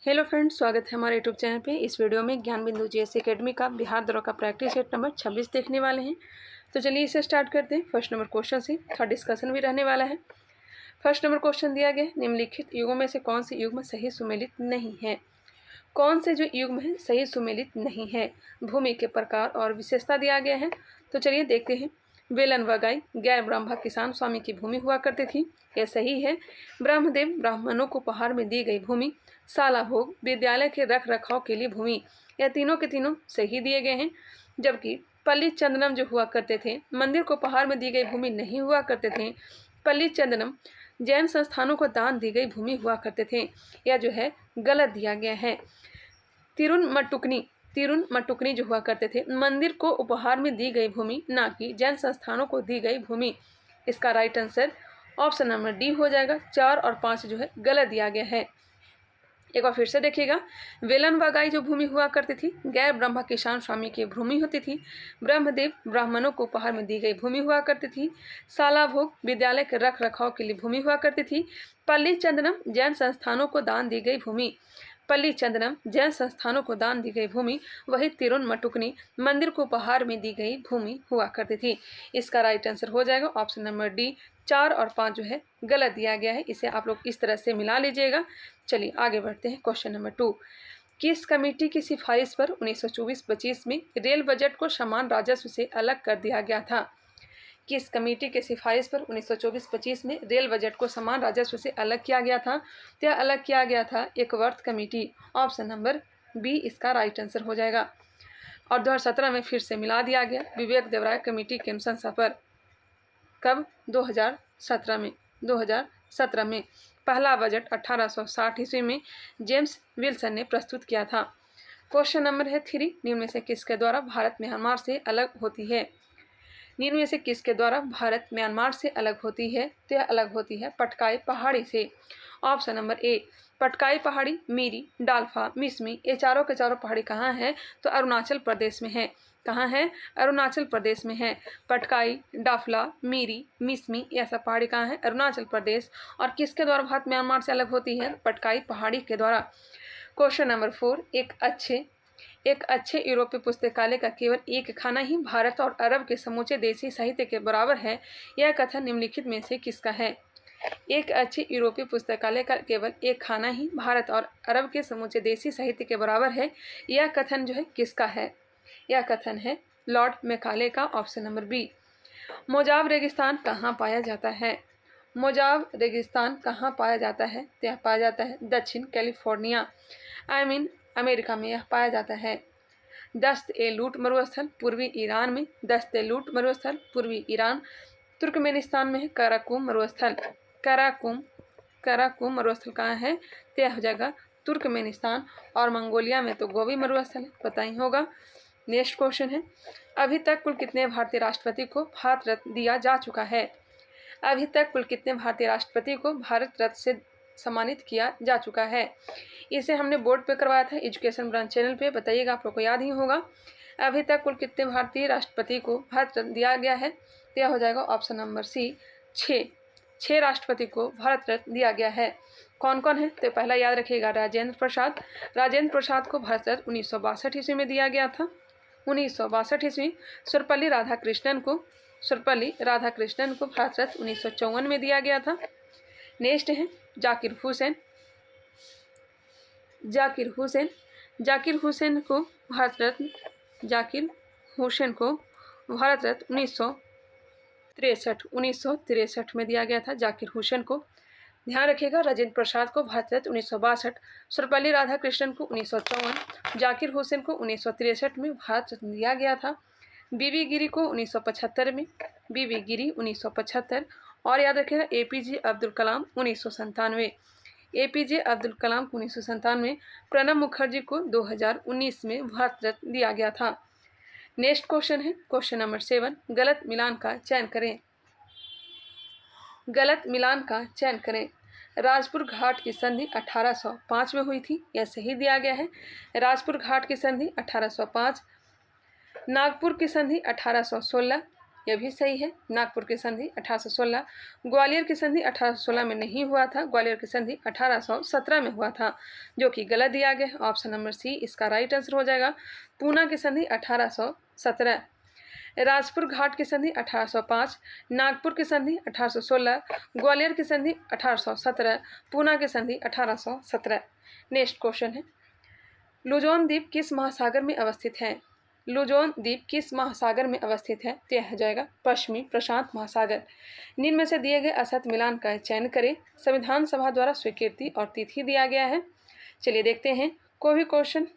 Hello friends, स्वागत है हमारे यूट्यूब चैनल पे। इस वीडियो में ज्ञान बिंदु जीएस एकेडमी का बिहार दौरा का प्रैक्टिस सेट नंबर 26 देखने वाले हैं। तो चलिए इसे स्टार्ट करते हैं। फर्स्ट नंबर क्वेश्चन से थोड़ा डिस्कशन भी रहने वाला है। फर्स्ट नंबर क्वेश्चन दिया गया है, निम्नलिखित युगों में से कौन से युग्म सही सुमेलित नहीं है। कौन से जो युग्म है सही सुमेलित नहीं है। भूमि के प्रकार और विशेषता दिया गया है। तो चलिए देखते हैं। वेलन व गाय गैर ब्राह्मण किसान स्वामी की भूमि हुआ करती थी, यह सही है। ब्रह्मदेव ब्राह्मणों को उपहार में दी गई भूमि। साला भोग विद्यालय के रख रखाव के लिए भूमि, यह तीनों के तीनों सही दिए गए हैं। जबकि पल्ली चंदनम जो हुआ करते थे, मंदिर को उपहार में दी गई भूमि नहीं हुआ करते थे। पल्ली चंदनम जैन संस्थानों को दान दी गई भूमि हुआ करते थे, यह जो है गलत दिया गया है। तिरुन मटुकनी जो हुआ करते थे, मंदिर को उपहार में दी गई भूमि, ना कि जैन संस्थानों को दी गई भूमि। इसका right answer option number D हो जाएगा। 4 और 5 जो है गलत दिया गया है। एक बार फिर से देखिएगा। वेलन व गाय जो भूमि हुआ करती थी, गैर ब्रह्म किसान स्वामी की भूमि होती थी। ब्रह्मदेव ब्राह्मणों को उपहार में दी गई भूमि हुआ करती थी। साला भोग विद्यालय के रख रखाव के लिए भूमि हुआ करती थी। पल्ली चंदनम जैन संस्थानों को दान दी गई भूमि। पल्ली चंदनम जैन संस्थानों को दान दी गई भूमि, वही तिरुन-मटुकनी मंदिर को उपहार में दी गई भूमि हुआ करती थी। इसका राइट आंसर हो जाएगा ऑप्शन नंबर डी। 4 और 5 जो है गलत दिया गया है। इसे आप लोग इस तरह से मिला लीजिएगा। चलिए आगे बढ़ते हैं। क्वेश्चन नंबर 2, किस कमेटी की सिफारिश पर 1924-25 में रेल बजट को समान राजस्व से अलग कर दिया गया था। किस कमेटी के सिफारिश पर 1924-25 में रेल बजट को समान राजस्व से अलग किया गया था। तो यह अलग किया गया था एकवर्थ कमेटी। ऑप्शन नंबर बी इसका राइट आंसर हो जाएगा। और 2017 में फिर से मिला दिया गया विवेक देवराय कमेटी की अनुशंसा पर। कब? 2017 में पहला बजट 1860 ईस्वी में जेम्स विल्सन ने प्रस्तुत किया था। क्वेश्चन नंबर है 3, निम्न में से किसके द्वारा भारत म्यांमार से अलग होती है। निम्न में से किसके द्वारा भारत म्यांमार से अलग होती है। तो यह अलग होती है पटकाई पहाड़ी से। ऑप्शन नंबर ए पटकाई पहाड़ी, मीरी, डाल्फा, मिसमी, ये चारों के चारों पहाड़ी कहाँ है। तो अरुणाचल प्रदेश में है। कहाँ है? अरुणाचल प्रदेश में है। पटकाई, डाफला, मीरी, मिसमी, यह सब पहाड़ी कहाँ है? अरुणाचल प्रदेश। और किसके द्वारा भारत म्यांमार से अलग होती है? पटकाई पहाड़ी के द्वारा। क्वेश्चन नंबर 4, एक अच्छे यूरोपीय पुस्तकालय का केवल एक खाना ही भारत और अरब के समूचे देसी साहित्य के बराबर है, यह कथन निम्नलिखित में से किसका है। एक अच्छे यूरोपीय पुस्तकालय का केवल एक खाना ही भारत और अरब के समूचे देसी साहित्य के बराबर है, यह कथन जो है किसका है। यह कथन है लॉर्ड मैकाले का। Option number b. मोजाव रेगिस्तान कहाँ पाया जाता है। मोजाव रेगिस्तान कहाँ पाया जाता है। तो यह पाया जाता है दक्षिण कैलिफोर्निया अमेरिका में यह पाया जाता है। दस्त-ए-लूट मरुस्थल पूर्वी ईरान में। दस्त-ए-लूट मरुस्थल पूर्वी ईरान। तुर्कमेनिस्तान में है कराकुम मरुस्थल। कराकुम मरुस्थल कहाँ है। यह हो जाएगा तुर्कमेनिस्तान। और मंगोलिया में तो गोबी मरुस्थल पता ही होगा। नेक्स्ट क्वेश्चन है, अभी तक कुल कितने भारतीय राष्ट्रपति को भारत रत्न दिया जा चुका है। अभी तक कुल कितने भारतीय राष्ट्रपति को भारत रत्न से सम्मानित किया जा चुका है। इसे हमने बोर्ड पे करवाया था एजुकेशन ब्रांच चैनल पे, बताइएगा आप लोग को याद ही होगा। अभी तक कुल कितने भारतीय राष्ट्रपति को भारत रत्न दिया गया है। तो यह हो जाएगा ऑप्शन नंबर सी 6 राष्ट्रपति को भारत रत्न दिया गया है। कौन कौन है। तो पहला याद रखिएगा राजेंद्र प्रसाद को भारत रत्न 1962 ईस्वी में दिया गया था। 1962 ईस्वी। सर्वपल्ली राधाकृष्णन को भारत रत्न 1954 में दिया गया था। नेक्स्ट है जाकिर हुसैन को भारत रत्न 1963 में दिया गया था। जाकिर हुसैन को ध्यान रखिएगा। राजेंद्र प्रसाद को भारत रत्न 1962, सर्वपल्ली राधाकृष्णन को 1954, जाकिर हुसैन को 1963 में भारत रत्न दिया गया था। बीवी गिरी को 1975 और याद रखिएगा एपीजे अब्दुल कलाम 1997। एपीजे अब्दुल कलाम को 1997। प्रणब मुखर्जी को 2019 में भारत रत्न दिया गया था। नेक्स्ट क्वेश्चन है क्वेश्चन नंबर 7, गलत मिलान का चयन करें। राजपुर घाट की संधि 1805 में हुई थी, यह सही दिया गया है। राजपुर घाट की संधि 1805। नागपुर की संधि 1816। यह भी सही है। नागपुर की संधि 1816, ग्वालियर की संधि 1816 में नहीं हुआ था, ग्वालियर की संधि 1817 में हुआ था, जो कि गलत दिया गया है। ऑप्शन नंबर सी इसका राइट आंसर हो जाएगा। पूना की संधि 1817, राजपुर घाट की संधि 1805, नागपुर की संधि 1816, ग्वालियर की संधि 1817, पूना की संधि 1817। नेक्स्ट क्वेश्चन है, लुजोन द्वीप किस महासागर में अवस्थित है? लुजोन द्वीप किस महासागर में अवस्थित है? तो यह हो जाएगा पश्चिमी प्रशांत महासागर। निम्न में से दिए गए असत मिलान का चयन करें। संविधान सभा द्वारा स्वीकृति और तिथि दिया गया है। चलिए देखते हैं, कोई भी क्वेश्चन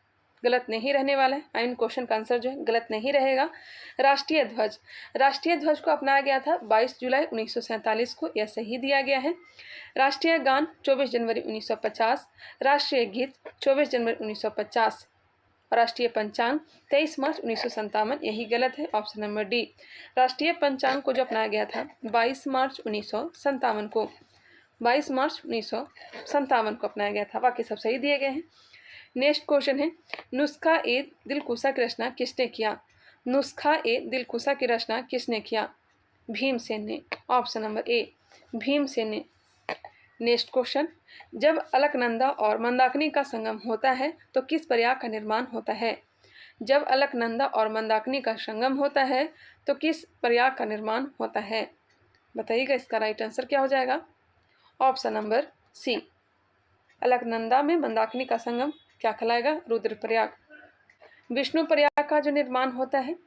गलत नहीं रहने वाला है। आई मीन क्वेश्चन का आंसर जो है गलत नहीं रहेगा। राष्ट्रीय ध्वज, राष्ट्रीय ध्वज को अपनाया गया था 22 जुलाई 1947 को, यह सही दिया गया है। राष्ट्रीय गान 24 जनवरी 1950, राष्ट्रीय गीत 24 जनवरी 1950, राष्ट्रीय पंचांग 23 मार्च 1957, यही गलत है। ऑप्शन नंबर डी, राष्ट्रीय पंचांग को जो अपनाया गया था 22 मार्च 1957 को, 22 मार्च 1957 को अपनाया गया था। बाकी सब सही दिए गए हैं। नेक्स्ट क्वेश्चन है, नुस्खा ए दिलकुशा की रचना किसने किया? नुस्खा ए दिलकुशा की रचना किसने किया? भीमसेन ने। ऑप्शन नंबर ए भीमसेन ने। नेक्स्ट क्वेश्चन, जब अलकनंदा और मंदाकिनी का संगम होता है तो किस प्रयाग का निर्माण होता है? जब अलकनंदा और मंदाकिनी का संगम होता है तो किस प्रयाग का निर्माण होता है? बताइएगा, इसका राइट आंसर क्या हो जाएगा? ऑप्शन नंबर सी, अलकनंदा में मंदाकिनी का संगम क्या कहलाएगा? रुद्रप्रयाग। विष्णु प्रयाग का जो निर्माण होता है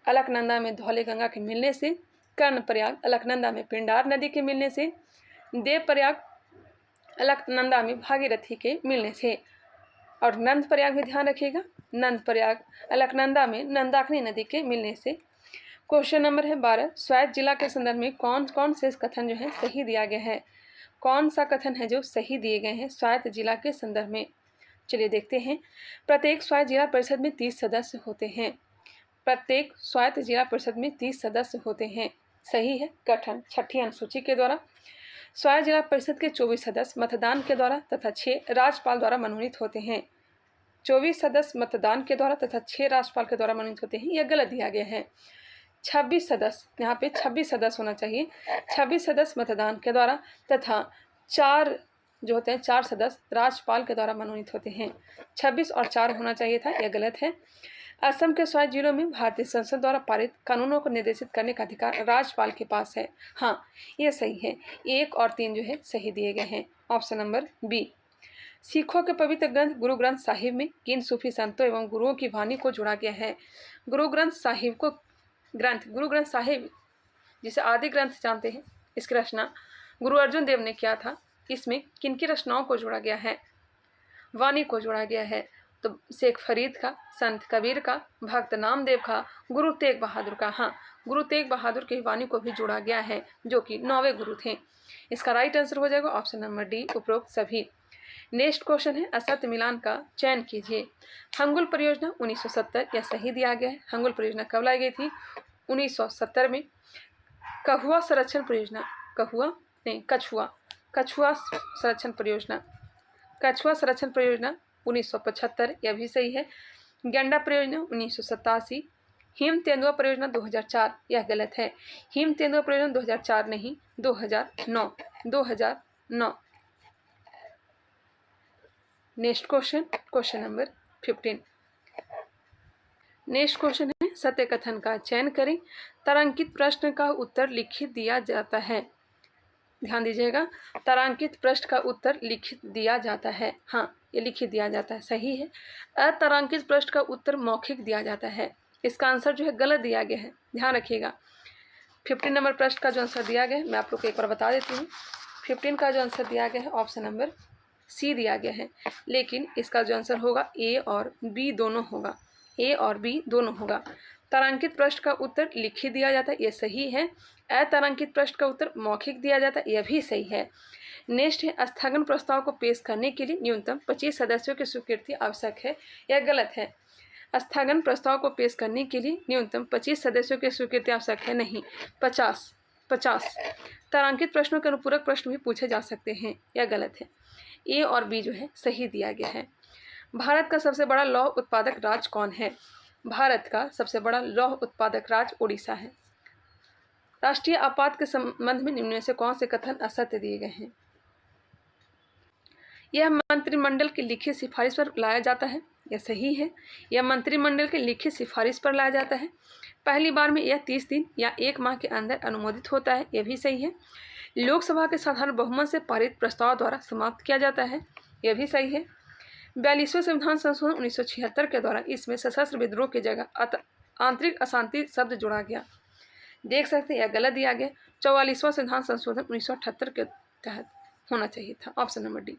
अलकनंदा में धौले गंगा के मिलने से, कर्णप्रयाग अलकनंदा में पिंडार नदी के मिलने से, देवप्रयाग अलकनंदा में भागीरथी के मिलने से, और नंद प्रयाग भी ध्यान रखिएगा, नंद प्रयाग अलकनंदा में नंदाकिनी नदी के मिलने से। क्वेश्चन नंबर है 12, स्वायत्त जिला के संदर्भ में कौन कौन से कथन जो है सही दिया गया है? कौन सा कथन है जो सही दिए गए हैं स्वायत्त जिला के संदर्भ में? चलिए देखते हैं। प्रत्येक स्वायत्त जिला परिषद में 30 सदस्य होते हैं। प्रत्येक स्वायत्त जिला परिषद में 30 सदस्य होते हैं, सही है। गठन 6ठी अनुसूची के द्वारा। स्वायत्त जिला परिषद के 24 सदस्य मतदान के द्वारा तथा 6 राज्यपाल द्वारा मनोनीत होते हैं। 24 सदस्य मतदान के द्वारा तथा 6 राज्यपाल के द्वारा मनोनीत होते हैं, यह गलत दिया गया है। 26 सदस्य, यहाँ पे 26 सदस्य होना चाहिए। 26 सदस्य मतदान के द्वारा तथा 4 जो होते हैं 4 सदस्य राज्यपाल के द्वारा मनोनीत होते हैं। 26 और 4 होना चाहिए था, यह गलत है। असम के स्वायत्त जिलों में भारतीय संसद द्वारा पारित कानूनों को निर्देशित करने का अधिकार राज्यपाल के पास है। हाँ, यह सही है। 1 और 3 जो है सही दिए गए हैं। Option number B. सिखों के पवित्र ग्रंथ गुरु ग्रंथ साहिब में किन सूफी संतों एवं गुरुओं की वाणी को जोड़ा गया है? गुरु ग्रंथ साहिब को गुरु ग्रंथ साहिब जिसे आदि ग्रंथ जानते हैं, इसकी रचना गुरु अर्जुन देव ने किया था। इसमें किन की रचनाओं को जोड़ा गया है? वाणी को जोड़ा गया है। तो शेख फरीद का, संत कबीर का, भक्त नामदेव का, गुरु तेग बहादुर का। हाँ, गुरु तेग बहादुर की वाणी को भी जोड़ा गया है, जो कि 9वें गुरु थे। इसका राइट आंसर हो जाएगा ऑप्शन नंबर डी, उपरोक्त सभी। नेक्स्ट क्वेश्चन है, असत्य मिलान का चयन कीजिए। हंगुल परियोजना 1970, यह सही दिया गया है। हंगुल परियोजना कब लाई गई थी? 1970 में। कछुआ संरक्षण परियोजना, कछुआ संरक्षण परियोजना, कछुआ संरक्षण परियोजना 1975, यह भी सही है। गंडा परियोजना 1987, हिम तेंदुआ परियोजना 2004, यह गलत है। हिम तेंदुआ परियोजना 2004 नहीं, 2009। Next question number 15। Next question है, सत्य कथन का चयन करें। तारांकित प्रश्न का उत्तर लिखित दिया जाता है। ध्यान दीजिएगा, तारांकित प्रश्न का उत्तर लिखित दिया जाता है। हाँ, ये लिखित दिया जाता है, सही है। अतारांकित प्रश्न का उत्तर मौखिक दिया जाता है। इसका आंसर जो है गलत दिया गया है, ध्यान रखिएगा। 15 नंबर प्रश्न का जो आंसर दिया गया है, मैं आप लोग को एक बार बता देती हूँ। 15 का जो आंसर दिया गया है ऑप्शन नंबर सी दिया गया है, लेकिन इसका जो आंसर होगा ए और बी दोनों होगा। ए और बी दोनों होगा। तारांकित प्रश्न का उत्तर लिखित दिया जाता है, यह सही है। अतारांकित प्रश्न का उत्तर मौखिक दिया जाता है, यह भी सही है। नेक्स्ट है, स्थगन प्रस्ताव को पेश करने के लिए न्यूनतम 25 सदस्यों की स्वीकृति आवश्यक है, यह गलत है। स्थगन प्रस्ताव को पेश करने के लिए न्यूनतम 25 सदस्यों की स्वीकृति आवश्यक है, नहीं 50। तारांकित प्रश्नों के अनुपूरक प्रश्न भी पूछे जा सकते हैं, यह गलत है। ए और बी जो है सही दिया गया है। भारत का सबसे बड़ा लौह उत्पादक राज्य कौन है? भारत का सबसे बड़ा लौह उत्पादक राज्य उड़ीसा है। राष्ट्रीय आपात के संबंध में निम्न में से कौन से कथन असत्य दिए गए हैं? यह मंत्रिमंडल की लिखित सिफारिश पर लाया जाता है, यह सही है। यह मंत्रिमंडल की लिखित सिफारिश पर लाया जाता है। पहली बार में यह 30 दिन या 1 माह के अंदर अनुमोदित होता है, यह भी सही है। लोकसभा के साधारण बहुमत से पारित प्रस्ताव द्वारा समाप्त किया जाता है, यह भी सही है। 42वें संविधान संशोधन 1976 के द्वारा इसमें सशस्त्र विद्रोह की जगह आंतरिक अशांति शब्द जोड़ा गया, देख सकते हैं यह गलत दिया गया। 44वां संविधान संशोधन 1978 के तहत होना चाहिए था, ऑप्शन नंबर डी।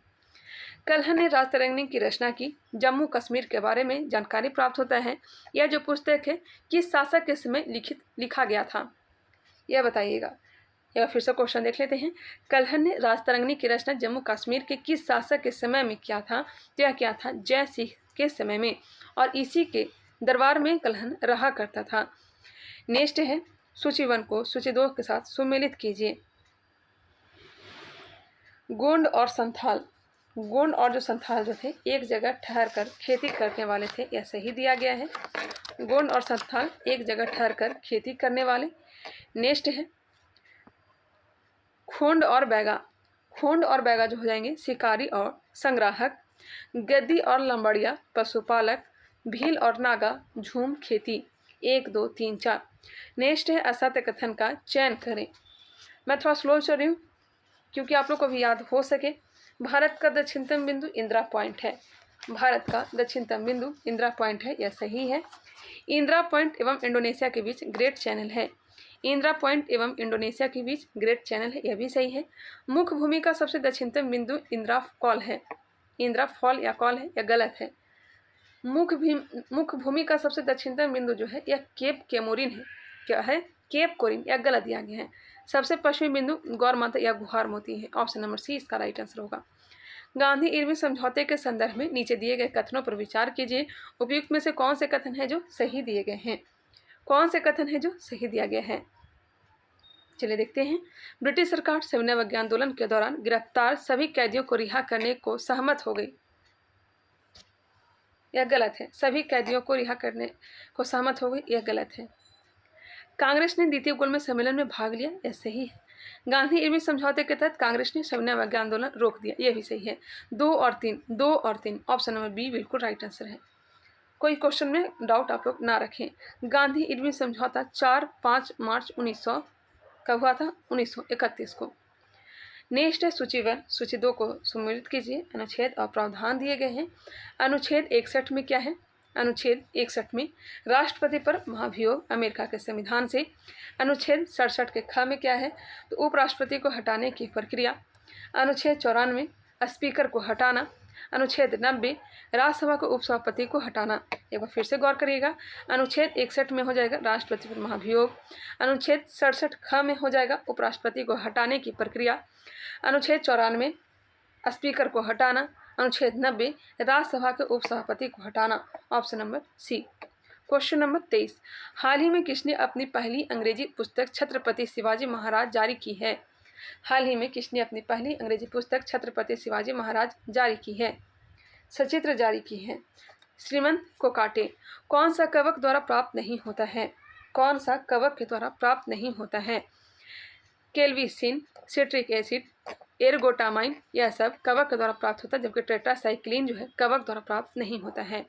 कल्हण ने राजतरंगिणी की रचना की। जम्मू कश्मीर के बारे में जानकारी प्राप्त होता है। यह जो पुस्तक है किस शासक के समय लिखा गया था, यह बताइएगा। यह फिर से क्वेश्चन देख लेते हैं। कल्हण ने राजतरंगिणी की रचना जम्मू कश्मीर के किस शासक के समय में किया था? तो यह क्या था? जय सिंह के समय में, और इसी के दरबार में कल्हण रहा करता था। नेक्स्ट है सूची 1 को सूची 2 के साथ सुमेलित कीजिए। गोंड और संथाल। गोंड और जो संथाल जो थे एक जगह ठहर कर खेती करने वाले थे, यह सही दिया गया है। गोंड और संथाल एक जगह ठहर कर खेती करने वाले। नेक्स्ट है खोंड और बैगा। खोंड और बैगा जो हो जाएंगे शिकारी और संग्राहक। गद्दी और लंबड़िया पशुपालक। भील और नागा झूम खेती। 1 2 3 4। नेक्स्ट है असत्य कथन का चयन करें। मैं थोड़ा स्लो चल रही हूँ क्योंकि आप लोग को भी याद हो सके। भारत का दक्षिणतम बिंदु इंदिरा पॉइंट है। भारत का दक्षिणतम बिंदु इंदिरा पॉइंट है, यह सही है। इंदिरा पॉइंट एवं इंडोनेशिया के बीच ग्रेट चैनल है। इंदिरा पॉइंट एवं इंडोनेशिया के बीच ग्रेट चैनल है, यह भी सही है। मुख्य भूमि का सबसे दक्षिणतम बिंदु इंदिरा कॉल है। इंदिरा फॉल या कॉल है, यह गलत है। मुख्य भूमि का सबसे दक्षिणतम बिंदु जो है यह केप केमोरिन है। क्या है? केप कोरिन, यह गलत दिया गया है। सबसे पश्चिमी बिंदु गौर माता या गुहार मोती है, ऑप्शन नंबर सी इसका राइट आंसर होगा। गांधी इरविन समझौते के संदर्भ में नीचे दिए गए कथनों पर विचार कीजिए। उपयुक्त में से कौन से कथन है जो सही दिए गए हैं? कौन से कथन है जो सही दिया गया है? चलिए देखते हैं। ब्रिटिश सरकार सविनय अवज्ञा आंदोलन के दौरान गिरफ्तार सभी कैदियों को रिहा करने को सहमत हो गई, यह गलत है। सभी कैदियों को रिहा करने को सहमत हो गई, यह गलत है। कांग्रेस ने द्वितीय गोलमेज सम्मेलन में भाग लिया, यह सही है। गांधी इरविन समझौते के तहत कांग्रेस ने सविनय अवज्ञा आंदोलन रोक दिया, यह भी सही है। 2 और 3 ऑप्शन नंबर बी बिल्कुल राइट आंसर है। कोई क्वेश्चन में डाउट आप लोग ना रखें। गांधी इरविन समझौता 4-5 मार्च 1900 कब हुआ था? 1931 को। नेक्स्ट है सूची 1 सूची 2 को सम्मिलित कीजिए। अनुच्छेद और प्रावधान दिए गए हैं। अनुच्छेद 61 में क्या है? अनुच्छेद 61 में राष्ट्रपति पर महाभियोग अमेरिका के संविधान से। अनुच्छेद 67 के ख में क्या है? तो उपराष्ट्रपति को हटाने की प्रक्रिया। अनुच्छेद 94 स्पीकर को हटाना। अनुच्छेद 90 राज्यसभा के उपसभापति को हटाना। एक बार फिर से गौर करिएगा। अनुच्छेद 61 में हो जाएगा राष्ट्रपति पर महाभियोग। अनुच्छेद 67 ख में हो जाएगा उपराष्ट्रपति को हटाने की प्रक्रिया। अनुच्छेद 94 स्पीकर को हटाना। अनुच्छेद 90 राज्यसभा के उपसभापति को हटाना, option number C. Question number 23। हाल ही में किसने अपनी पहली अंग्रेजी पुस्तक छत्रपति शिवाजी महाराज जारी की है? हाल ही में किसने अपनी पहली अंग्रेजी पुस्तक छत्रपति शिवाजी महाराज जारी की है? सचित्र जारी की है। श्रीमंत को काटे। कौन सा कवक द्वारा प्राप्त नहीं होता है? कौन सा कवक के द्वारा प्राप्त नहीं होता है? केल्विसिन, सिट्रिक एसिड, एर्गोटामाइन, यह सब कवक के द्वारा प्राप्त होता है, जबकि टेट्रासाइक्लिन जो है कवक द्वारा प्राप्त नहीं होता है।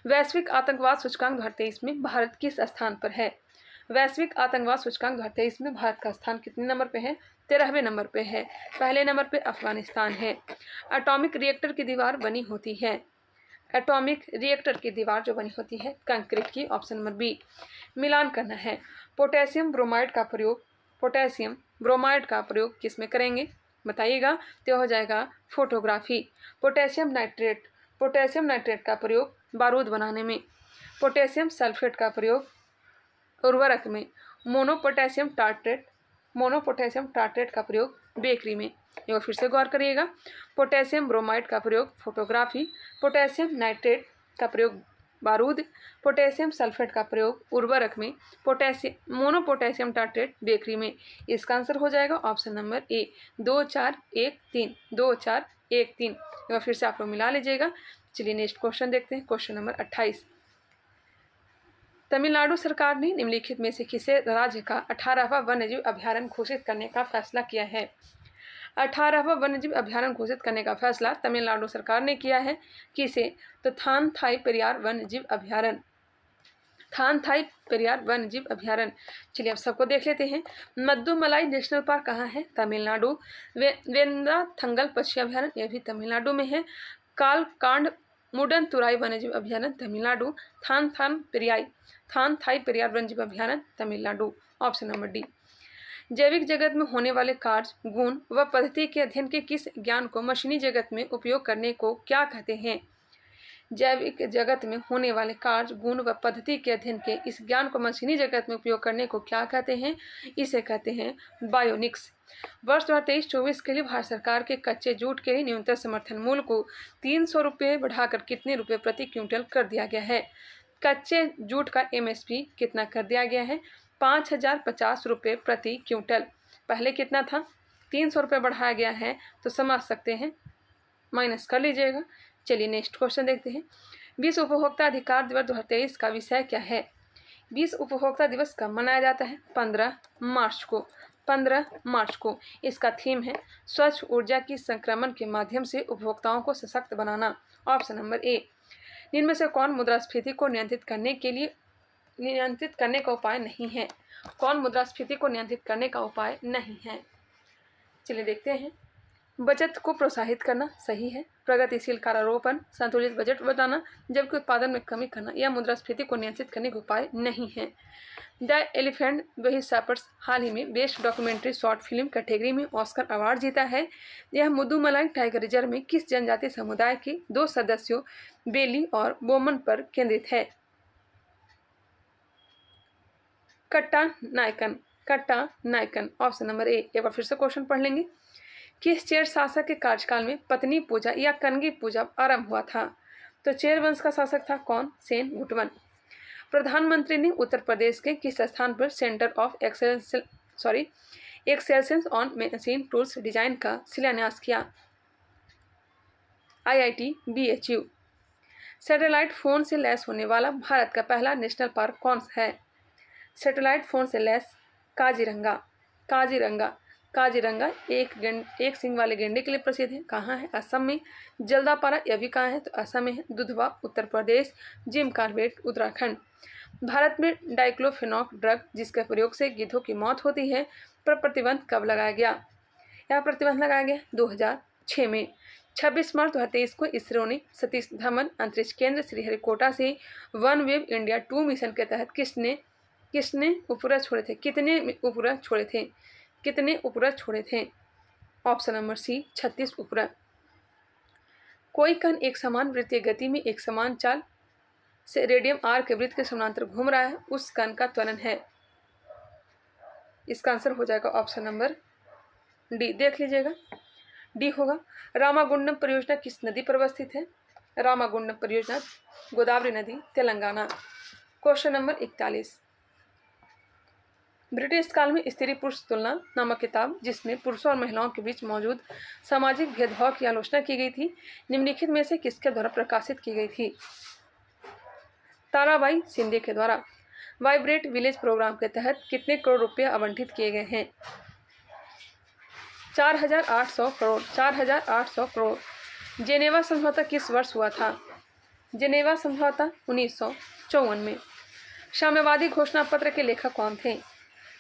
वैश्विक आतंकवाद सूचकांक 2023 में भारत किस स्थान पर है? वैश्विक आतंकवाद सूचकांक 2023 में भारत का स्थान कितने नंबर पे है? 13वें नंबर पे है। पहले नंबर पे अफगानिस्तान है। एटॉमिक रिएक्टर की दीवार बनी होती है। एटॉमिक रिएक्टर की दीवार जो बनी होती है कंक्रीट की, ऑप्शन नंबर बी। मिलान करना है। पोटेशियम ब्रोमाइड का प्रयोग, पोटेशियम ब्रोमाइड का प्रयोग किस में करेंगे बताइएगा? तो हो जाएगा फोटोग्राफी। पोटेशियम नाइट्रेट का प्रयोग बारूद बनाने में। पोटेशियम सल्फेट का प्रयोग उर्वरक में। मोनोपोटेशियम टार्ट्रेट का प्रयोग बेकरी में। एक बार फिर से गौर करिएगा। पोटेशियम ब्रोमाइड का प्रयोग फोटोग्राफी, पोटेशियम नाइट्रेट का प्रयोग बारूद, पोटेशियम सल्फेट का प्रयोग उर्वरक में, मोनोपोटेशियम टार्ट्रेट बेकरी में। इसका आंसर हो जाएगा ऑप्शन नंबर ए 2 4 1 3 2 4 1 3। एक बार फिर से आप लोग मिला लीजिएगा। चलिए नेक्स्ट क्वेश्चन देखते हैं। Question number 28। तमिलनाडु सरकार ने निम्नलिखित में से किसे राज्य का 18वां वन्यजीव अभ्यारण्य घोषित करने का फैसला किया है? 18वां वन्यजीव अभ्यारण्य घोषित करने का फैसला तमिलनाडु सरकार ने किया है। किसे? तो थानथाई पेरियार वन्यजीव अभ्यारण्य, थानथाई पेरियार वन्यजीव अभ्यारण्य। चलिए अब सबको देख लेते हैं। मद्दुमलाई नेशनल पार्क कहाँ है? तमिलनाडु। वेंद्राथंगल पक्षी अभ्यारण्य, यह भी तमिलनाडु में है। कालकांड मुडनतुराई वन्यजीव अभ्यारण्य, तमिलनाडु। थानथाई पेरियार वन्यजीव अभ्यारण्य, तमिलनाडु। Option number D. जैविक जगत में होने वाले कार्य, गुण व पद्धति के अध्ययन के किस ज्ञान को मशीनी जगत में उपयोग करने को क्या कहते हैं? जैविक जगत में होने वाले कार्य, गुण व पद्धति के अध्ययन के इस ज्ञान को मशीनी जगत में उपयोग करने को क्या कहते हैं? इसे कहते हैं बायोनिक्स। वर्ष 2023-24 के लिए भारत सरकार के कच्चे जूट के लिए न्यूनतम समर्थन मूल्य को 300 रुपये बढ़ाकर कितने रुपये प्रति क्विंटल कर दिया गया है? कच्चे जूट का MSP कितना कर दिया गया है? 5050 रुपये प्रति क्विंटल। पहले कितना था? 300 रुपये बढ़ाया गया है, तो समझ सकते हैं, माइनस कर लीजिएगा। चलिए नेक्स्ट क्वेश्चन देखते हैं। विश्व उपभोक्ता अधिकार दिवस 2023 का विषय क्या है? विश्व उपभोक्ता दिवस कब मनाया जाता है? 15 मार्च को। 15 मार्च को। इसका थीम है स्वच्छ ऊर्जा की संक्रमण के माध्यम से उपभोक्ताओं को सशक्त बनाना। ऑप्शन नंबर ए। निम्न में से कौन मुद्रास्फीति को नियंत्रित करने का उपाय नहीं है? कौन मुद्रास्फीति को नियंत्रित करने का उपाय नहीं है? चलिए देखते हैं। बचत को प्रोत्साहित करना सही है। प्रगतिशील करारोपण, संतुलित बजट बताना, जबकि उत्पादन में कमी करना यह मुद्रास्फीति को नियंत्रित करने का उपाय नहीं है। द एलिफेंट वही सैपर्स हाल ही में best documentary short film category में ऑस्कर अवार्ड जीता है। यह मुद्दुमलाई टाइगर रिजर्व में किस जनजातीय समुदाय के 2 सदस्यों बेली और बोमन पर केंद्रित है? कट्टा नायकन। ऑप्शन नंबर ए। एक बार फिर से क्वेश्चन पढ़ लेंगे। किस चेर शासक के कार्यकाल में पत्नी पूजा या कनगी पूजा आरंभ हुआ था? तो चेर वंश का शासक था कौन? सेन गुटवन। प्रधानमंत्री ने उत्तर प्रदेश के किस स्थान पर centre of excellence on machine tools design का शिलान्यास किया? IIT BHU। सैटेलाइट फोन से लैस होने वाला भारत का पहला नेशनल पार्क कौन सा है? सैटेलाइट फोन से लैस काजीरंगा एक सींग वाले गेंडे के लिए प्रसिद्ध है। कहाँ है? असम में। जल्दापारा यह भी कहाँ है? तो असम में है। दुधवा उत्तर प्रदेश। Jim Corbett Uttarakhand. भारत में डाइक्लोफेनॉक ड्रग जिसके प्रयोग से गिद्धों की मौत होती है पर प्रतिबंध कब लगाया गया? यह प्रतिबंध लगाया गया 2006 में। 26 मार्च 2023 को इसरो ने सतीश धवन अंतरिक्ष केंद्र श्रीहरिकोटा से वन वेब इंडिया 2 मिशन के तहत कितने उपग्रह छोड़े थे? ऑप्शन नंबर सी 36 उपग्रह। कोई कण एक समान वृत्तीय गति में एक समान चाल से रेडियम आर के वृत्त के समानांतर घूम रहा है, उस कण का त्वरण है। इसका आंसर हो जाएगा ऑप्शन नंबर डी। देख लीजिएगा, डी होगा। रामागुंडम परियोजना किस नदी पर अवस्थित है? रामागुंडम परियोजना गोदावरी नदी, तेलंगाना। Question number 41। ब्रिटिश काल में स्त्री पुरुष तुलना नामक किताब जिसमें पुरुषों और महिलाओं के बीच मौजूद सामाजिक भेदभाव की आलोचना की गई थी, निम्नलिखित में से किसके द्वारा प्रकाशित की गई थी? ताराबाई शिंदे के द्वारा। वाइब्रेट विलेज प्रोग्राम के तहत कितने करोड़ रुपए आवंटित किए गए हैं? 4800 करोड़। जेनेवा समझौता किस वर्ष हुआ था? जेनेवा समझौता 1954 में। साम्यवादी घोषणा पत्र के लेखक कौन थे?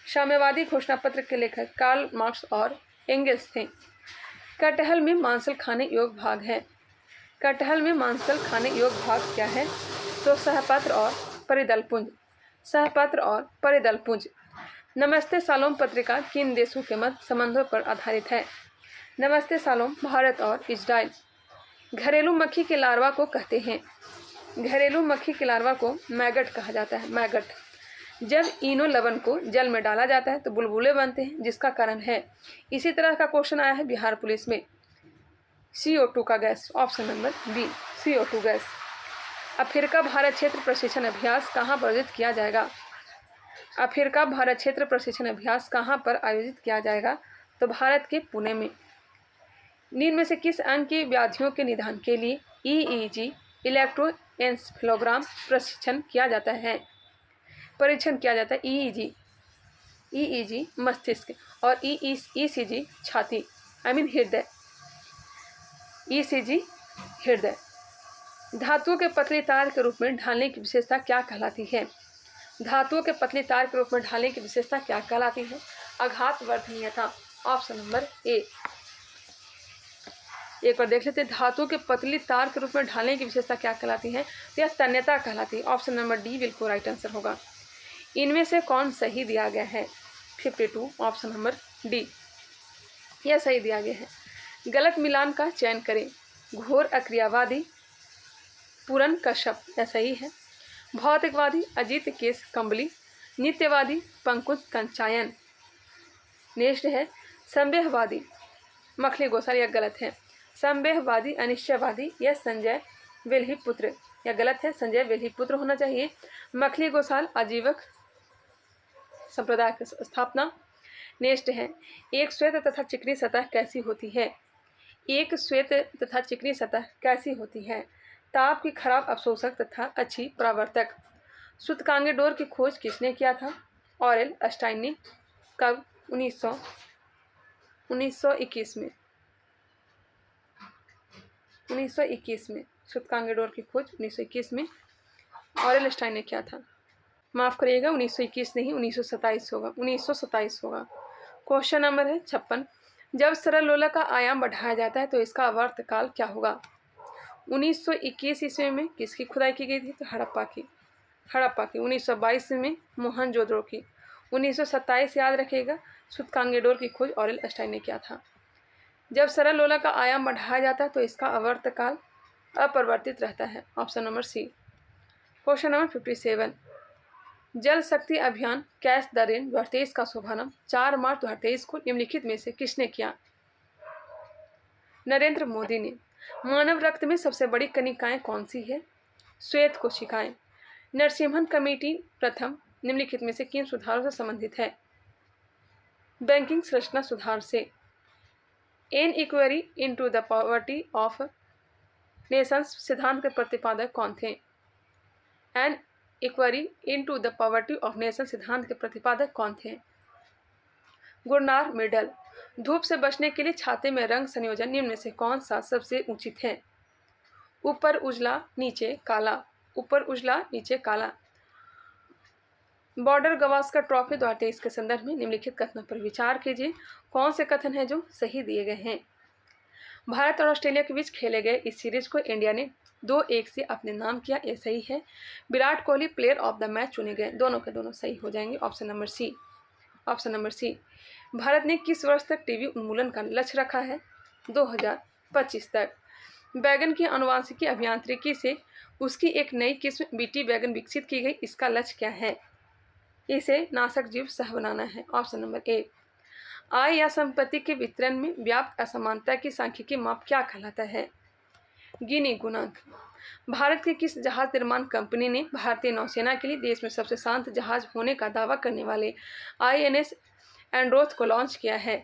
साम्यवादी घोषणा पत्र के लेखक कार्ल मार्क्स और एंगल्स थे। कटहल में मांसल खाने योग्य भाग है। कटहल में मांसल खाने योग्य भाग क्या है? तो सहपत्र और परिदलपुंज। नमस्ते सालोम पत्रिका किन देशों के मध्य संबंधों पर आधारित है? नमस्ते सालोम भारत और इजराइल। घरेलू मक्खी के लार्वा को कहते हैं? घरेलू मक्खी के लार्वा को मैगट कहा जाता है, मैगट। जब इनो लवण को जल में डाला जाता है तो बुलबुले बनते हैं, जिसका कारण है। इसी तरह का क्वेश्चन आया है बिहार पुलिस में। CO2 का गैस। ऑप्शन नंबर बी CO2 गैस। अफ्रीका भारत क्षेत्र प्रशिक्षण अभ्यास कहाँ पर आयोजित किया जाएगा? अफ्रीका भारत क्षेत्र प्रशिक्षण अभ्यास कहाँ पर आयोजित किया जाएगा? तो भारत के पुणे में। निम्न में से किस अंग की व्याधियों के निदान के लिए EEG इलेक्ट्रोएन्सेफेलोग्राम प्रशिक्षण किया जाता है? परीक्षण किया जाता है? ईईजी मस्तिष्क और ईसीजी छाती, हृदय। ईसीजी हृदय। धातुओं के पतले तार के रूप में ढालने की विशेषता क्या कहलाती है? धातुओं के पतले तार के रूप में ढालने की विशेषता क्या कहलाती है? आघात वर्धनीयता। ऑप्शन नंबर ए। एक बार देख लेते हैं, धातुओं के पतली तार के रूप में ढालने की विशेषता क्या कहलाती है? तो यह तन्यता कहलाती है। ऑप्शन नंबर डी बिल्कुल राइट आंसर होगा। इनमें से कौन सही दिया गया है? 52 ऑप्शन नंबर डी, यह सही दिया गया है। गलत मिलान का चयन करें। घोर अक्रियावादी पूरन कश्यप, यह सही है। भौतिकवादी अजीत केस कंबली, नित्यवादी पंकुज कंचायन। नेक्स्ट है संदेहवादी मखली गोसाल, यह गलत है। संदेहवादी अनिश्चयवादी, यह संजय वेल्हीपुत्र, यह गलत है। संजय वेल्हीपुत्र होना चाहिए। मखली गोसाल आजीवक संप्रदाय की स्थापना। नेक्स्ट है एक श्वेत तथा चिकनी सतह कैसी होती है? एक श्वेत तथा चिकनी सतह कैसी होती है? ताप की खराब अवशोषक तथा अच्छी परावर्तक। सूतकांगे डोर की खोज किसने किया था? ऑरेल अस्टाइन ने। कब? 1921 में। 1921 में सूतकांगे डोर की खोज 1921 में ऑरेल अस्टाइन ने किया था। माफ करिएगा, 1921 नहीं, 1927 होगा। 1927 होगा। क्वेश्चन नंबर है 56। जब सरल लोलक का आयाम बढ़ाया जाता है तो इसका आवर्तकाल क्या होगा? 1921 ईस्वी में किसकी खुदाई की गई थी? तो हड़प्पा की। 1922 में मोहनजोदड़ो की। 1927 याद रखिएगा, सूतकांगे डोर की खोज ऑरेल अस्टाइन ने किया था। जब सरल लोलक का आयाम बढ़ाया जाता है तो इसका आवर्तकाल अपरिवर्तित रहता है। Option number C. Question number 57। जल शक्ति अभियान कैच द रेन 2023 का शुभारंभ 4 मार्च 2023 को निम्नलिखित में से किसने किया? नरेंद्र मोदी ने। मानव रक्त में सबसे बड़ी कणिकाएं कौन सी है? श्वेत कोशिकाएं। नरसिम्हन कमेटी प्रथम निम्नलिखित में से किन सुधारों से संबंधित है? बैंकिंग संरचना सुधार से। An inquiry into the poverty of nations सिद्धांत के प्रतिपादक कौन थे? An inquiry into the poverty of nation सिद्धांत के प्रतिपादक कौन थे? Gunnar Myrdal. धूप से बचने के लिए छाते में रंग संयोजन निम्न में से कौन सा सबसे उचित है? ऊपर उजला नीचे काला। ऊपर उजला नीचे काला। बॉर्डर गवास्कर ट्रॉफी 2023 के संदर्भ में निम्नलिखित कथनों पर विचार कीजिए। कौन से कथन हैं जो सही दिए गए हैं? भारत और ऑस्ट्रेलिया के बीच खेले गए इस सीरीज को इंडिया ने 2-1 से अपने नाम किया, यह सही है। Virat Kohli player of the match चुने गए, दोनों के दोनों सही हो जाएंगे। Option number C. Option number C. Bharat ने किस वर्ष तक टीबी उन्मूलन का लक्ष्य रखा है? 2025 तक। बैगन की आनुवांशिकी अभियांत्रिकी से उसकी एक नई किस्म बीटी बैगन विकसित की गई, इसका लक्ष्य क्या है? इसे नाशक जीव सह बनाना है। ऑप्शन नंबर ए। आय या संपत्ति के वितरण में व्याप्त असमानता की सांख्यिकी माप क्या कहलाता है? गिनी गुणांक। भारत की किस जहाज निर्माण कंपनी ने भारतीय नौसेना के लिए देश में सबसे शांत जहाज होने का दावा करने वाले INS एंड्रोथ को लॉन्च किया है?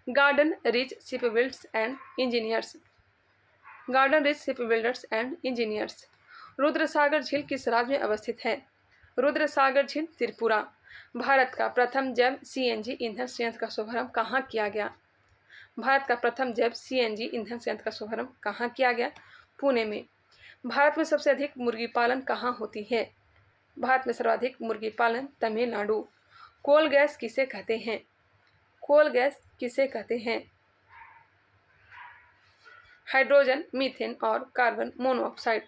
Garden rich shipbuilders and engineers. Garden rich shipbuilders and engineers. Rudrasagar झील किस राज्य में अवस्थित है? रुद्रसागर झील त्रिपुरा। भारत का प्रथम जैव CNG ईंधन संयंत्र का शुभारंभ कहाँ किया गया? भारत का प्रथम जैव CNG ईंधन संयंत्र का शुभारंभ कहाँ किया गया? पुणे में। भारत में सबसे अधिक मुर्गी पालन कहाँ होती है? भारत में सर्वाधिक मुर्गी पालन तमिलनाडु। कोल गैस किसे कहते हैं? कोल गैस किसे कहते हैं? हाइड्रोजन, मीथेन और कार्बन मोनोऑक्साइड।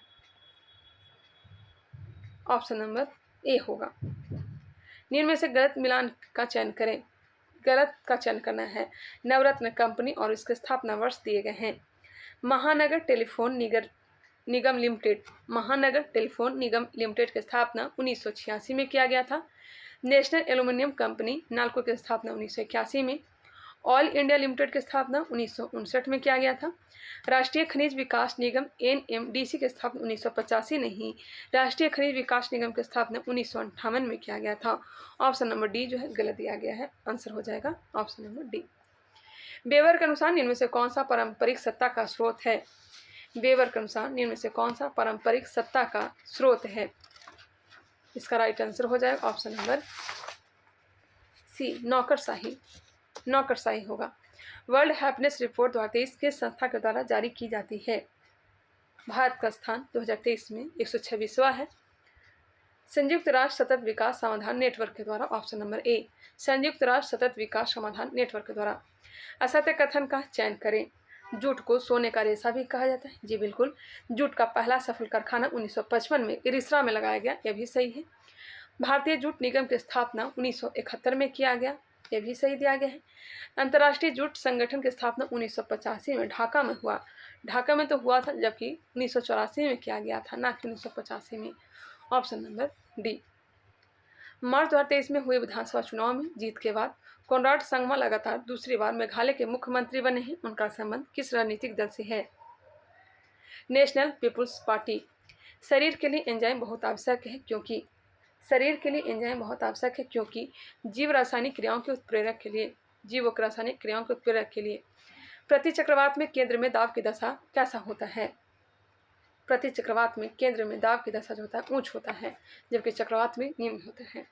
ऑप्शन नंबर ए होगा। निम्न में से गलत मिलान का चयन करें। गलत का चयन करना है। नवरत्न कंपनी और इसके स्थापना वर्ष दिए गए हैं। महानगर टेलीफोन निगम लिमिटेड। महानगर टेलीफोन निगम लिमिटेड की स्थापना 1986 में किया गया था। नेशनल एल्यूमिनियम कंपनी नालको की स्थापना 1981 में। ऑल इंडिया लिमिटेड की स्थापना 1959 में किया गया था। राष्ट्रीय खनिज विकास निगम NMDC की स्थापना 1985 नहीं, राष्ट्रीय खनिज विकास निगम की स्थापना 1958 में किया गया था। ऑप्शन नंबर डी जो है गलत दिया गया है, आंसर हो जाएगा ऑप्शन नंबर डी। बेवर के अनुसार निम्न में से कौन सा पारंपरिक सत्ता का स्रोत है? बेवर के अनुसार निम्न में से कौन सा पारंपरिक सत्ता का स्रोत है? इसका राइट आंसर हो जाएगा ऑप्शन नंबर सी, नौकरशाही। नौकरशाही होगा। वर्ल्ड हैप्पीनेस रिपोर्ट 2023 किस संस्था के द्वारा जारी की जाती है? भारत का स्थान 2023 में 126वां है। संयुक्त राष्ट्र सतत विकास समाधान नेटवर्क के द्वारा, ऑप्शन नंबर ए, संयुक्त राष्ट्र सतत विकास समाधान नेटवर्क के द्वारा। असत्य कथन का चयन करें। जूट को सोने का रेशा भी कहा जाता है। जी बिल्कुल, जूट का पहला सफल कारखाना 1955 में इरिस्रा में लगाया गया, यह भी सही है। भारतीय जूट निगम की स्थापना 1971 में किया गया, यह भी सही दिया गया है। अंतर्राष्ट्रीय जूट संगठन की स्थापना 1985 में ढाका में हुआ। ढाका में तो हुआ था, जबकि 1984 में किया गया था, ना कि 1985 में। Option number D. मार्च 2023 में हुए विधानसभा चुनाव में जीत के बाद कोनराड संगमा लगातार दूसरी बार मेघालय के मुख्यमंत्री बने हैं। उनका संबंध किस राजनीतिक दल से है? National People's Party. शरीर के लिए एंजाइम बहुत आवश्यक है क्योंकि शरीर के लिए एंजाइम बहुत आवश्यक है क्योंकि जीव रासायनिक क्रियाओं के उत्प्रेरक के लिए, जीवों के रासायनिक क्रियाओं के उत्प्रेरक के लिए। प्रति चक्रवात में केंद्र में दाब की दशा कैसा होता है? प्रति चक्रवात में केंद्र में दाब की दशा जो होता है ऊंच होता है, जबकि चक्रवात में निम्न होता है।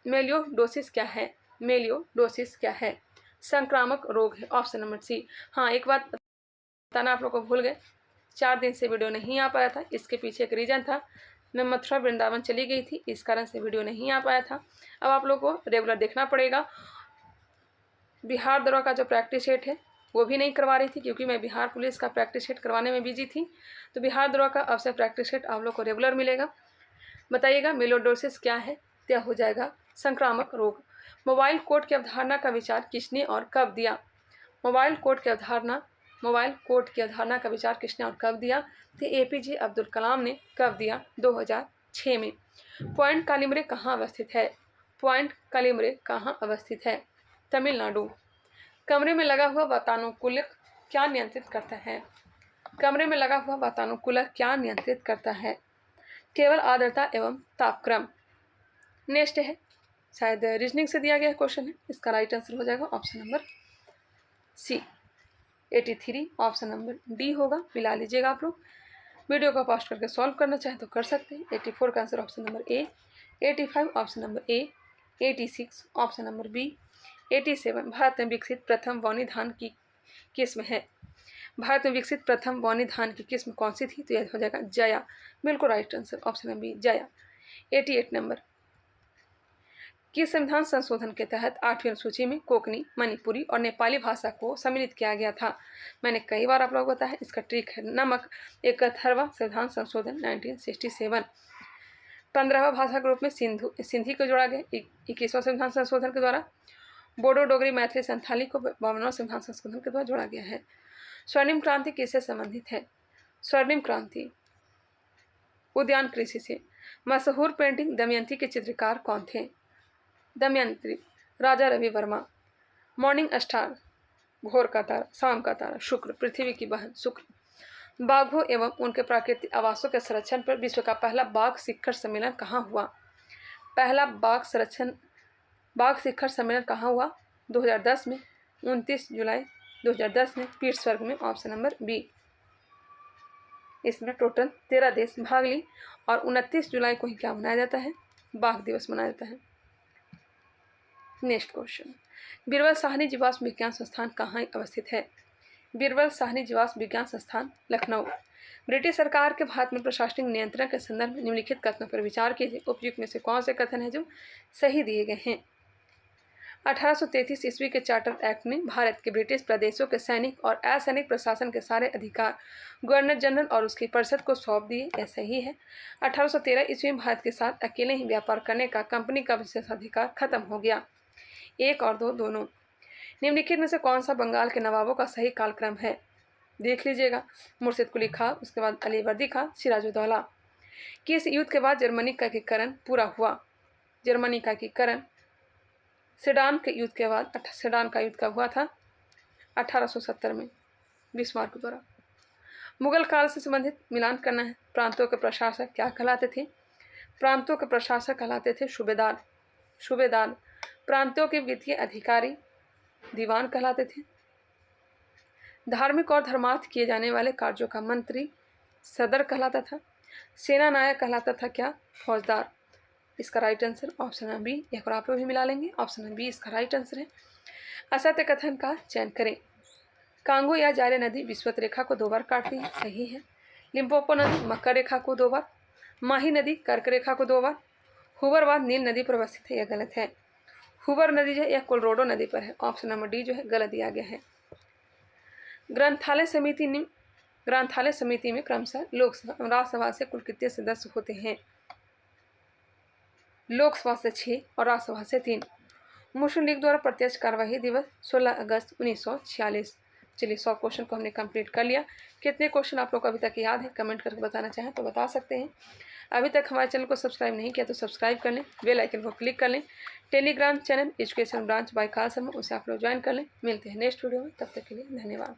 मेलियोडोसिस क्या है? मेलियोडोसिस क्या है? संक्रामक रोग है, ऑप्शन नंबर सी। हाँ, एक बात बताना आप लोग को भूल गए, 4 दिन से वीडियो नहीं आ पाया था। इसके पीछे एक रीज़न था, मैं मथुरा वृंदावन चली गई थी, इस कारण से वीडियो नहीं आ पाया था। अब आप लोग को रेगुलर देखना पड़ेगा। बिहार दरोगा का जो प्रैक्टिस सेट है वो भी नहीं करवा रही थी, क्योंकि मैं बिहार पुलिस का प्रैक्टिस सेट करवाने में बिजी थी। तो बिहार दरोगा का अब से प्रैक्टिस सेट आप लोग को रेगुलर मिलेगा। बताइएगा मेलियोडोसिस क्या है? क्या हो जाएगा? संक्रामक रोग। मोबाइल कोर्ट की अवधारणा का विचार किसने और कब दिया? मोबाइल कोर्ट की अवधारणा का विचार किसने और कब दिया? तो APJ अब्दुल कलाम ने। कब दिया? 2006 में। पॉइंट कालिमरे कहाँ अवस्थित है? पॉइंट कालिमरे कहाँ अवस्थित है? तमिलनाडु। कमरे में लगा हुआ वातानुकूलक क्या नियंत्रित करता है? कमरे में लगा हुआ वातानुकूलक क्या नियंत्रित करता है? केवल आर्द्रता एवं तापक्रम। नेक्स्ट है, शायद रीजनिंग से दिया गया क्वेश्चन है। इसका राइट आंसर हो जाएगा option number C, 83। Option number D होगा, मिला लीजिएगा आप लोग। वीडियो को पॉज करके सॉल्व करना चाहें तो कर सकते हैं। 84 का answer option number A, 85 option number A, 86 option number B, 87 Bharat में विकसित प्रथम बौनी धान की किस्म है। भारत में विकसित प्रथम बौनी धान की किस्म कौन सी थी? तो यह हो जाएगा जया। बिल्कुल right answer option number B, Jaya. 88 number, किस संविधान संशोधन के तहत 8वीं अनुसूची में कोंकणी, मणिपुरी और नेपाली भाषा को सम्मिलित किया गया था? मैंने कई बार आप लोगों को बताया, इसका ट्रिक है नमक। 71वां संविधान संशोधन 1967। 15वां भाषा के रूप में सिंधी को जोड़ा गया 21वां संविधान संशोधन के द्वारा। बोडो, डोगरी, मैथिली, संथाली को 52वां संविधान संशोधन के द्वारा जोड़ा गया है। स्वर्णिम क्रांति किससे संबंधित है? स्वर्णिम क्रांति उद्यान कृषि से। मशहूर पेंटिंग दमयंती के चित्रकार कौन थे? दमयंती, राजा रवि वर्मा। मॉर्निंग स्टार, भोर का तारा, शाम का तारा, शुक्र, पृथ्वी की बहन शुक्र। बाघों एवं उनके प्राकृतिक आवासों के संरक्षण पर विश्व का पहला बाघ शिखर सम्मेलन कहाँ हुआ? पहला बाघ शिखर सम्मेलन कहाँ हुआ? 2010 में, 29 जुलाई 2010 में, पीट्सबर्ग में, ऑप्शन नंबर बी। इसमें टोटल 13 देश भाग ली और 29 जुलाई को ही क्या मनाया जाता है? बाघ दिवस मनाया जाता है। नेक्स्ट क्वेश्चन, बीरबल साहनी जीवाश्म विज्ञान संस्थान कहाँ अवस्थित है? बीरबल साहनी जीवाश्म विज्ञान संस्थान लखनऊ। ब्रिटिश सरकार के भारत में प्रशासनिक नियंत्रण के संदर्भ में निम्नलिखित कथनों पर विचार कीजिए। उपयुक्त में से कौन से कथन है जो सही दिए गए हैं? 1833 ईस्वी के चार्टर एक्ट ने भारत के ब्रिटिश प्रदेशों के सैनिक और असैनिक प्रशासन के सारे अधिकार गवर्नर जनरल और उसकी परिषद को सौंप दिए, ऐसा ही है। 1813 ईस्वी में भारत के साथ अकेले ही व्यापार करने का कंपनी का विशेषाधिकार खत्म हो गया। 1 और 2 दोनों। निम्नलिखित में से कौन सा बंगाल के नवाबों का सही कालक्रम है? देख लीजिएगा, मुर्शिद कुली खां, उसके बाद अलीवर्दी खां, सिराजुद्दौला। किस युद्ध के बाद जर्मनी का एकीकरण पूरा हुआ? जर्मनी का एकीकरण सेडान के युद्ध के बाद। सेडान का युद्ध कब हुआ था? 1870 में, बिस्मार्क द्वारा। मुगल काल से संबंधित मिलान करना है। प्रांतों के प्रशासक क्या कहलाते थे? प्रांतों के प्रशासक कहलाते थे सूबेदार। सूबेदार। प्रांतों के वित्तीय अधिकारी दीवान कहलाते थे। धार्मिक और धर्मार्थ किए जाने वाले कार्यों का मंत्री सदर कहलाता था। सेना नायक कहलाता था क्या? फौजदार। इसका राइट आंसर ऑप्शन है बी। एक और आप लोग भी मिला लेंगे, ऑप्शन है बी इसका राइट आंसर है। असत्य कथन का चयन करें। कांगो या जारे नदी विषुवत रेखा को 2 बार काटती है, सही है। लिम्पोपो नदी मकर रेखा को 2 बार, माही नदी कर्क रेखा को 2 बार, हुबरवाद नील नदी पर अवस्थित है, यह गलत है। हुबर नदी जो है यह कोलोराडो नदी पर है, ऑप्शन नंबर डी जो है गलत दिया गया है। ग्रंथालय समिति में क्रमशः लोकसभा एवं राज्यसभा से कुल कितने सदस्य होते हैं? लोकसभा से 6 और राज्यसभा से 3। मुस्लिम लीग द्वारा प्रत्यक्ष कार्यवाही दिवस 16 अगस्त 1946। चलिए 100 क्वेश्चन को हमने कंप्लीट कर लिया। कितने क्वेश्चन आप लोग को अभी तक याद है कमेंट करके बताना चाहें तो बता सकते हैं। अभी तक हमारे चैनल को सब्सक्राइब नहीं किया तो सब्सक्राइब कर लें, बेल आइकन को क्लिक कर लें। Telegram channel education branch by खाल शर्मा, उसे आप लोग ज्वाइन कर लें। मिलते हैं नेक्स्ट वीडियो में, तब तक के लिए धन्यवाद।